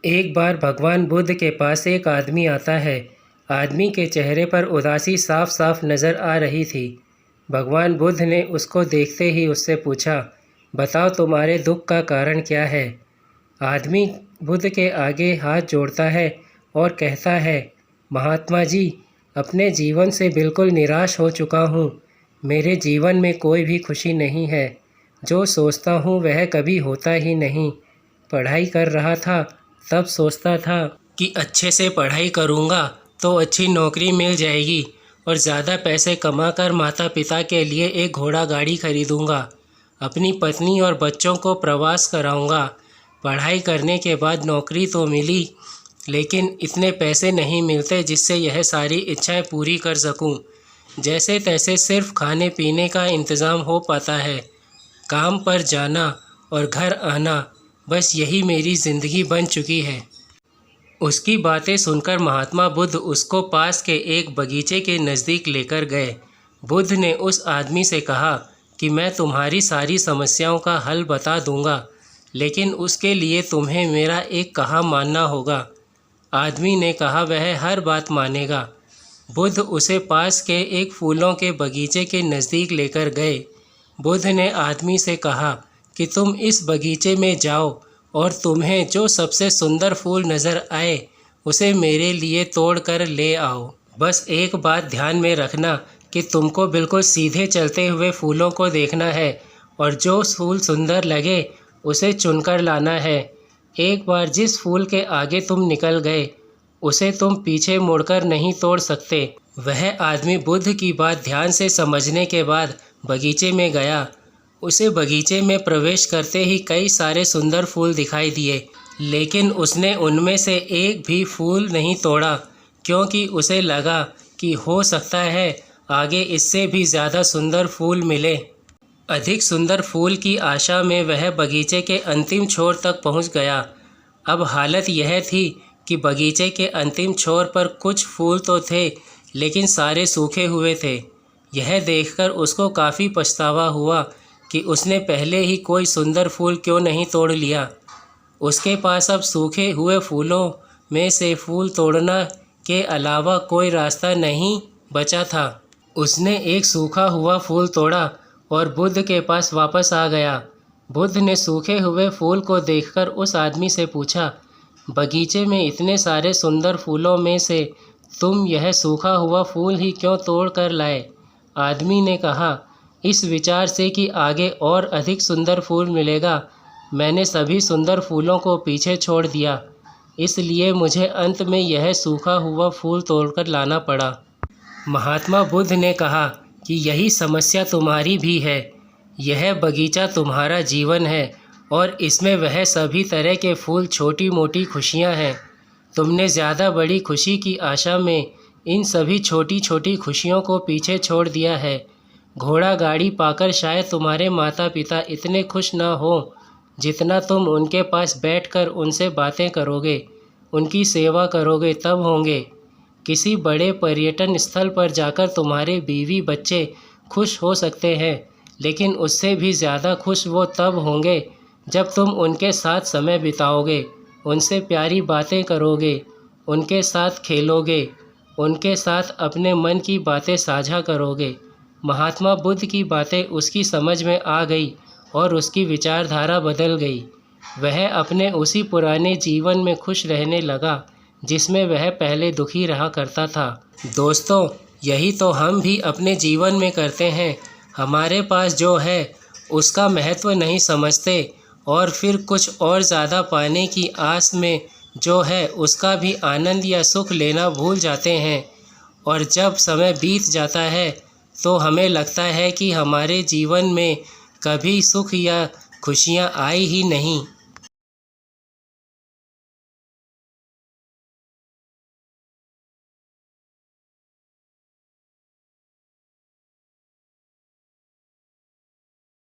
एक बार भगवान बुद्ध के पास एक आदमी आता है। आदमी के चेहरे पर उदासी साफ साफ नज़र आ रही थी। भगवान बुद्ध ने उसको देखते ही उससे पूछा, बताओ तुम्हारे दुख का कारण क्या है। आदमी बुद्ध के आगे हाथ जोड़ता है और कहता है, महात्मा जी, अपने जीवन से बिल्कुल निराश हो चुका हूँ। मेरे जीवन में कोई भी खुशी नहीं है। जो सोचता हूँ वह कभी होता ही नहीं। पढ़ाई कर रहा था तब सोचता था कि अच्छे से पढ़ाई करूँगा तो अच्छी नौकरी मिल जाएगी और ज़्यादा पैसे कमाकर माता पिता के लिए एक घोड़ा गाड़ी खरीदूँगा। अपनी पत्नी और बच्चों को प्रवास कराऊँगा। पढ़ाई करने के बाद नौकरी तो मिली, लेकिन इतने पैसे नहीं मिलते जिससे यह सारी इच्छाएं पूरी कर सकूं। जैसे तैसे सिर्फ खाने पीने का इंतज़ाम हो पाता है। काम पर जाना और घर आना, बस यही मेरी ज़िंदगी बन चुकी है। उसकी बातें सुनकर महात्मा बुद्ध उसको पास के एक बगीचे के नज़दीक लेकर गए। बुद्ध ने उस आदमी से कहा कि मैं तुम्हारी सारी समस्याओं का हल बता दूंगा, लेकिन उसके लिए तुम्हें मेरा एक कहा मानना होगा। आदमी ने कहा वह हर बात मानेगा। बुद्ध उसे पास के एक फूलों के बगीचे के नज़दीक लेकर गए। बुद्ध ने आदमी से कहा कि तुम इस बगीचे में जाओ और तुम्हें जो सबसे सुंदर फूल नज़र आए उसे मेरे लिए तोड़ कर ले आओ। बस एक बात ध्यान में रखना कि तुमको बिल्कुल सीधे चलते हुए फूलों को देखना है और जो फूल सुंदर लगे उसे चुनकर लाना है। एक बार जिस फूल के आगे तुम निकल गए उसे तुम पीछे मुड़कर नहीं तोड़ सकते। वह आदमी बुद्ध की बात ध्यान से समझने के बाद बगीचे में गया। उसे बगीचे में प्रवेश करते ही कई सारे सुंदर फूल दिखाई दिए, लेकिन उसने उनमें से एक भी फूल नहीं तोड़ा, क्योंकि उसे लगा कि हो सकता है आगे इससे भी ज़्यादा सुंदर फूल मिले। अधिक सुंदर फूल की आशा में वह बगीचे के अंतिम छोर तक पहुंच गया। अब हालत यह थी कि बगीचे के अंतिम छोर पर कुछ फूल तो थे, लेकिन सारे सूखे हुए थे। यह देखकर उसको काफ़ी पछतावा हुआ कि उसने पहले ही कोई सुंदर फूल क्यों नहीं तोड़ लिया। उसके पास अब सूखे हुए फूलों में से फूल तोड़ना के अलावा कोई रास्ता नहीं बचा था। उसने एक सूखा हुआ फूल तोड़ा और बुद्ध के पास वापस आ गया। बुद्ध ने सूखे हुए फूल को देखकर उस आदमी से पूछा, बगीचे में इतने सारे सुंदर फूलों में से तुम यह सूखा हुआ फूल ही क्यों तोड़ कर लाए। आदमी ने कहा, इस विचार से कि आगे और अधिक सुंदर फूल मिलेगा, मैंने सभी सुंदर फूलों को पीछे छोड़ दिया, इसलिए मुझे अंत में यह सूखा हुआ फूल तोड़कर लाना पड़ा। महात्मा बुद्ध ने कहा कि यही समस्या तुम्हारी भी है। यह बगीचा तुम्हारा जीवन है और इसमें वह सभी तरह के फूल छोटी मोटी खुशियां हैं। तुमने ज़्यादा बड़ी खुशी की आशा में इन सभी छोटी छोटी खुशियों को पीछे छोड़ दिया है। घोड़ा गाड़ी पाकर शायद तुम्हारे माता पिता इतने खुश ना हो जितना तुम उनके पास बैठकर उनसे बातें करोगे, उनकी सेवा करोगे तब होंगे। किसी बड़े पर्यटन स्थल पर जाकर तुम्हारे बीवी बच्चे खुश हो सकते हैं, लेकिन उससे भी ज़्यादा खुश वो तब होंगे जब तुम उनके साथ समय बिताओगे, उनसे प्यारी बातें करोगे, उनके साथ खेलोगे, उनके साथ अपने मन की बातें साझा करोगे। महात्मा बुद्ध की बातें उसकी समझ में आ गई और उसकी विचारधारा बदल गई। वह अपने उसी पुराने जीवन में खुश रहने लगा जिसमें वह पहले दुखी रहा करता था। दोस्तों, यही तो हम भी अपने जीवन में करते हैं। हमारे पास जो है उसका महत्व नहीं समझते और फिर कुछ और ज़्यादा पाने की आस में जो है उसका भी आनंद या सुख लेना भूल जाते हैं। और जब समय बीत जाता है तो हमें लगता है कि हमारे जीवन में कभी सुख या खुशियाँ आई ही नहीं।